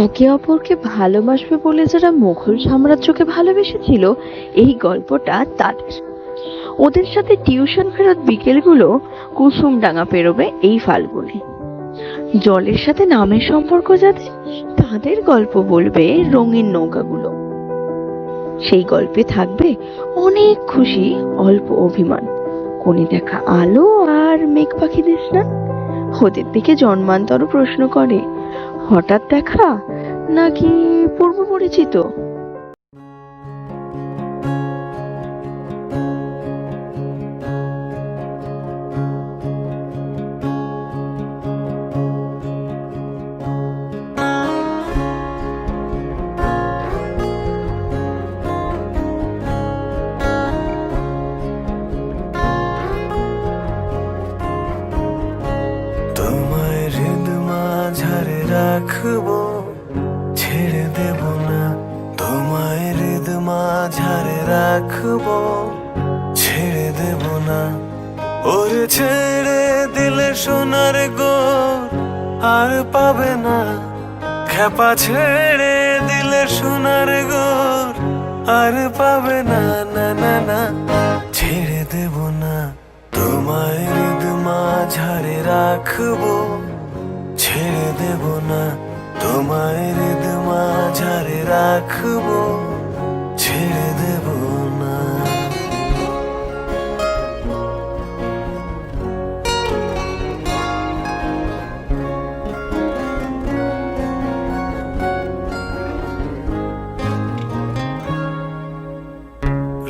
একে অপরকে ভালোবাসবে বলে যারা মুঘল সাম্রাজ্যকে ভালোবেসেছিল, এই গল্পটা তাদের। ওদের সাথে টিউশন ফেরত বিকেলগুলো কুসুমডাঙ্গা পেরোবে এই ফাল্গুনে। জলের সাথে নামের সম্পর্ক যাদের, তাদের গল্প বলবে রঙিন নৌকাগুলো। সেই গল্পে থাকবে অনেক খুশি, অল্প অভিমান, কোণে দেখা আলো আর মেঘ পাখিদের স্নান। ওদের দিকে জন্মান্তর প্রশ্ন করে, হঠাৎ দেখা নাকি পূর্ব পরিচিত। তোমায় হৃদ মাঝারে রাখবো, ছেড়ে দেব না। তোমায় হৃদ মাঝারে রাখবো, ছেড়ে দেব না। ওরে ছেড়ে দিলে সোনার গোর আর পাবে না। খেপা ছেড়ে দিলে সোনার গোর আর পাবে না। না না না, ছেড়ে দেব না। তোমায় হৃদ মাঝারে রাখবো, ছেড়ে দেব না। তোমায় হৃদ মাঝারে রাখবো, ছেড়ে দেব না।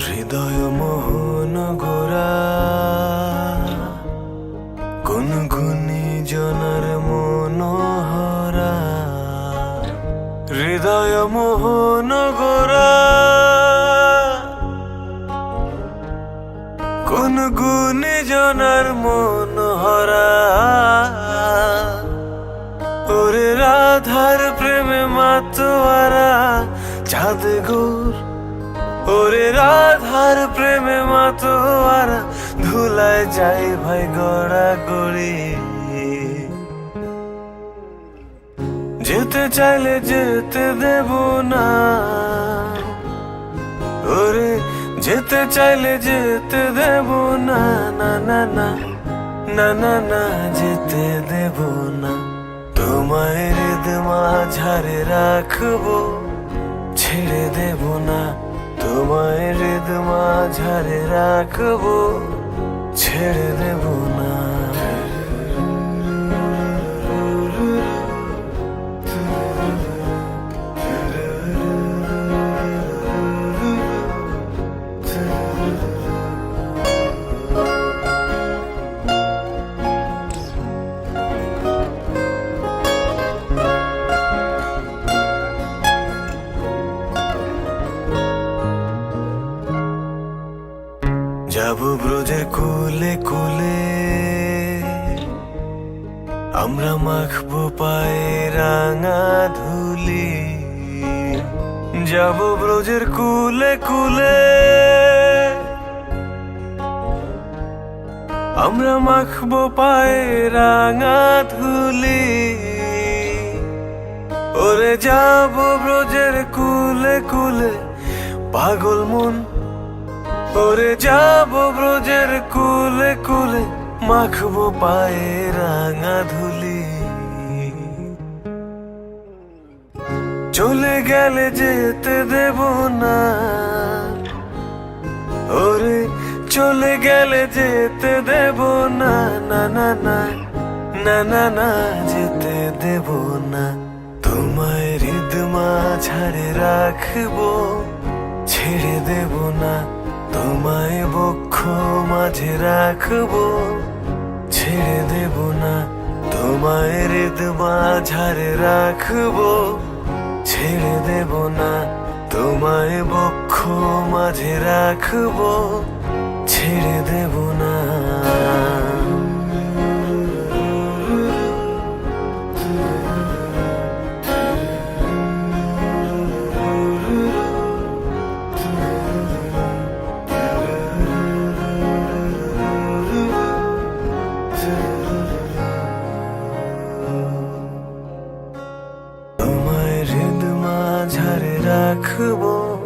হৃদয় মোহন গোরা, গুনগুনি জনার মনোহরা। হৃদয় মোহন গোরা, গুনগুনি জনার মনোহরা। ওরে রাধার প্রেমে মাতোয়ারা চাঁদ গোর। ওরে রাধার প্রেমে মাতোয়ারা ধুলায় যাই ভাই গড়া গড়ি। যেতে চাইলে যেতে দেব না। ওরে যেতে চাইলে যেতে দেব না। না না না, না না না, যেতে দেব না। তোমায় হৃদ মাঝারে রাখবো, ছেড়ে দেব না। তোমায় হৃদ মাঝারে রাখবো, ছেড়ে দেব না। যাব ব্রজের কুলে কুলে, আমরা মাখবো পায়ে রাঙা ধুলি। যাব ব্রজের কুলে কুলে, আমরা মাখবো পায়ে রাঙা ধুলি। ওরে যাব ব্রজের কুলে কুলে, পাগল মন। ওরে যাব ব্রজের কুলে কুলে, মাখবো পায়ে রাঙা ধুলি। চলে গেলে যেতে দেব না। ওরে চলে গেলে যেতে দেব না। না না না, না না না, যেতে দেব না। তোমায় হৃদ মাঝারে রাখবো, ছেড়ে দেব না। তোমায় বক্ষ মাঝে রাখবো, ছেড়ে দেব না। তোমায় হৃদ মাঝারে রাখবো, ছেড়ে দেব না। তোমায় বক্ষ মাঝে রাখবো, ছেড়ে দেব না। তোমায় রাখবো।